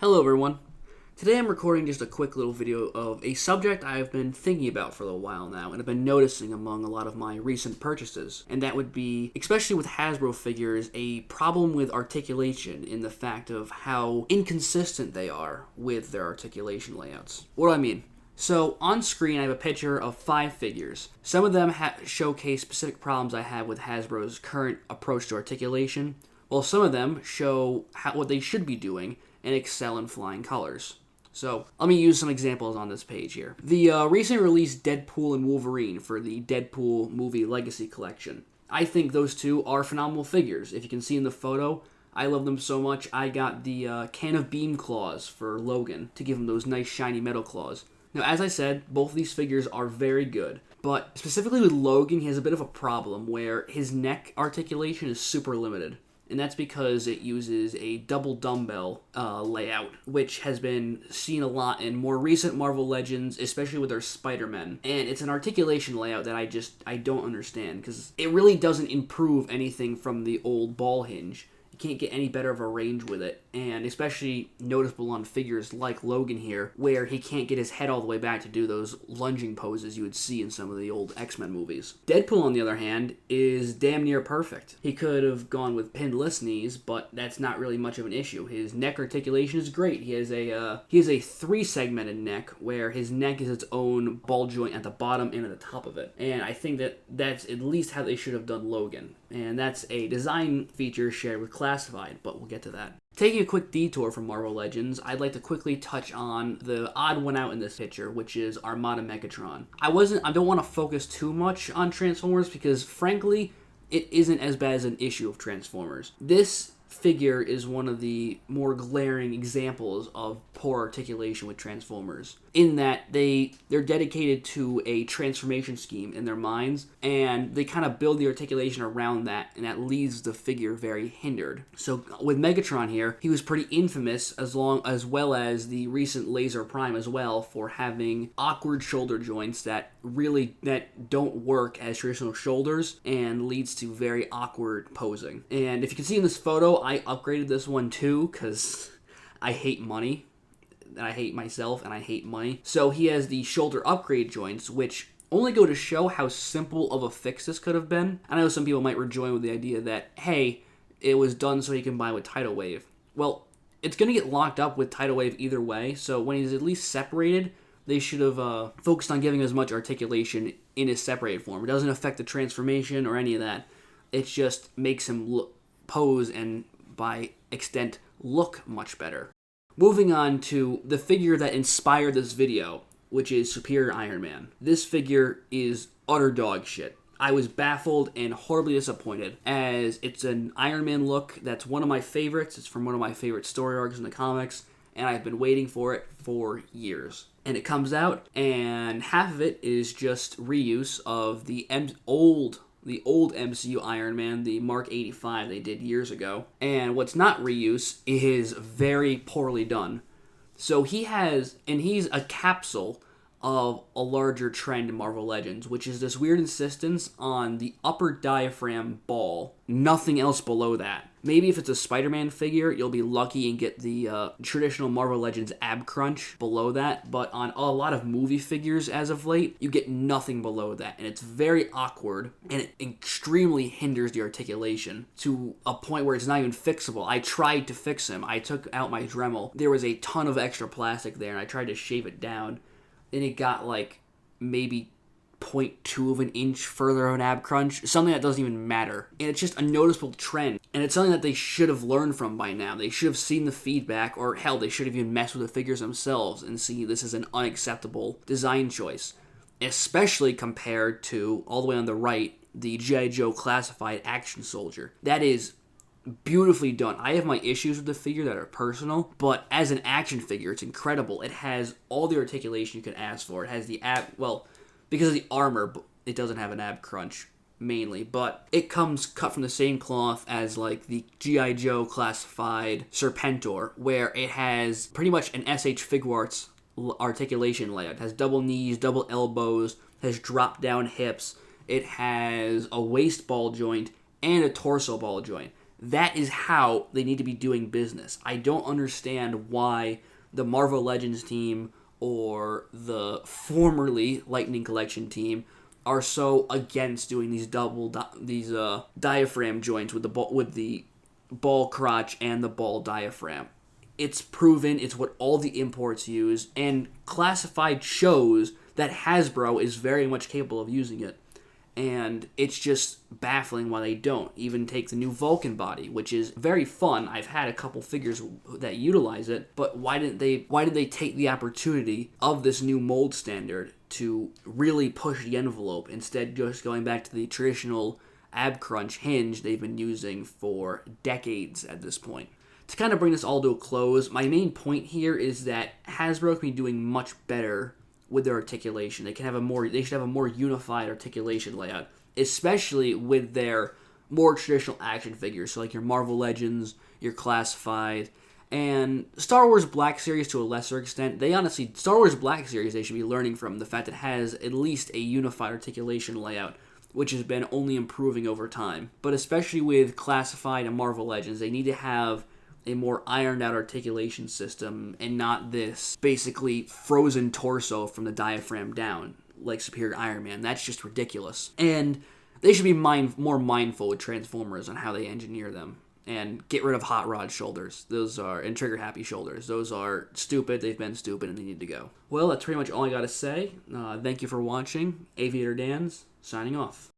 Hello everyone. Today I'm recording just a quick little video of a subject I've been thinking about for a little while now and have been noticing among a lot of my recent purchases. And that would be, especially with Hasbro figures, a problem with articulation in the fact of how inconsistent they are with their articulation layouts. What do I mean? So on screen I have a picture of 5 figures. Some of them showcase specific problems I have with Hasbro's current approach to articulation, while some of them show what they should be doing and excel in flying colors. So, let me use some examples on this page here. The recently released Deadpool and Wolverine for the Deadpool Movie Legacy Collection. I think those two are phenomenal figures. If you can see in the photo, I love them so much. I got the can of beam claws for Logan to give him those nice shiny metal claws. Now, as I said, both of these figures are very good. But specifically with Logan, he has a bit of a problem where his neck articulation is super limited. And that's because it uses a double dumbbell layout, which has been seen a lot in more recent Marvel Legends, especially with their Spider-Men. And it's an articulation layout that I don't understand, because it really doesn't improve anything from the old ball hinge. You can't get any better of a range with it, and especially noticeable on figures like Logan here, where he can't get his head all the way back to do those lunging poses you would see in some of the old X-Men movies. Deadpool, on the other hand, is damn near perfect. He could have gone with pinless knees, but that's not really much of an issue. His neck articulation is great. He has a 3-segmented neck, where his neck is its own ball joint at the bottom and at the top of it. And I think that's at least how they should have done Logan. And that's a design feature shared with Classified, but we'll get to that. Taking a quick detour from Marvel Legends, I'd like to quickly touch on the odd one out in this picture, which is Armada Megatron. I don't want to focus too much on Transformers because, frankly, it isn't as bad as an issue of Transformers. This figure is one of the more glaring examples of poor articulation with Transformers, in that they're dedicated to a transformation scheme in their minds, and they kind of build the articulation around that, and that leaves the figure very hindered. So with Megatron here, he was pretty infamous, as well as the recent Laser Prime as well, for having awkward shoulder joints that don't work as traditional shoulders and leads to very awkward posing. And if you can see in this photo, I upgraded this one too because I hate money. And I hate myself and I hate money. So he has the shoulder upgrade joints, which only go to show how simple of a fix this could have been. I know some people might rejoin with the idea that, hey, it was done so he can buy with Tidal Wave. Well, it's going to get locked up with Tidal Wave either way, so when he's at least separated, they should have focused on giving as much articulation in his separated form. It doesn't affect the transformation or any of that. It just makes him pose and, by extent, look much better. Moving on to the figure that inspired this video, which is Superior Iron Man. This figure is utter dog shit. I was baffled and horribly disappointed, as it's an Iron Man look that's one of my favorites. It's from one of my favorite story arcs in the comics, and I've been waiting for it for years. And it comes out, and half of it is just reuse of the old MCU Iron Man, the Mark 85 they did years ago. And what's not reuse is very poorly done. So he's a capsule of a larger trend in Marvel Legends, which is this weird insistence on the upper diaphragm ball, nothing else below that. Maybe if it's a Spider-Man figure, you'll be lucky and get the traditional Marvel Legends ab crunch below that, but on a lot of movie figures as of late, you get nothing below that, and it's very awkward, and it extremely hinders the articulation to a point where it's not even fixable. I tried to fix him. I took out my Dremel. There was a ton of extra plastic there, and I tried to shave it down, and it got like maybe 0.2 of an inch further of an ab crunch, something that doesn't even matter. And it's just a noticeable trend, and it's something that they should have learned from by now. They should have seen the feedback, or hell, they should have even messed with the figures themselves and see this is an unacceptable design choice, especially compared to, all the way on the right, the G.I.Joe Classified Action Soldier. That is beautifully done. I have my issues with the figure that are personal, but as an action figure, it's incredible. It has all the articulation you could ask for. It has the because of the armor, it doesn't have an ab crunch, mainly, but it comes cut from the same cloth as like the G.I.Joe Classified Serpentor, where it has pretty much an SH Figuarts articulation layout. It has double knees, double elbows, has drop down hips, it has a waist ball joint, and a torso ball joint. That is how they need to be doing business. I don't understand why the Marvel Legends team or the formerly Lightning Collection team are so against doing these diaphragm joints with the ball crotch and the ball diaphragm. It's proven, it's what all the imports use, and Classified shows that Hasbro is very much capable of using it. And it's just baffling why they don't. Even take the new Vulcan body, which is very fun. I've had a couple figures that utilize it, but why did they take the opportunity of this new mold standard to really push the envelope, instead just going back to the traditional ab crunch hinge they've been using for decades at this point? To kind of bring this all to a close, my main point here is that Hasbro can be doing much better with their articulation. They should have a more unified articulation layout, especially with their more traditional action figures, so like your Marvel Legends, your Classified, and Star Wars Black Series to a lesser extent. Star Wars Black Series, they should be learning from the fact it has at least a unified articulation layout, which has been only improving over time. But especially with Classified and Marvel Legends, they need to have a more ironed out articulation system and not this basically frozen torso from the diaphragm down like Superior Iron Man. That's just ridiculous. And they should be more mindful with Transformers on how they engineer them and get rid of Hot Rod shoulders. And Trigger Happy shoulders. Those are stupid. They've been stupid and they need to go. Well, that's pretty much all I gotta say. Thank you for watching. Aviator Dan's signing off.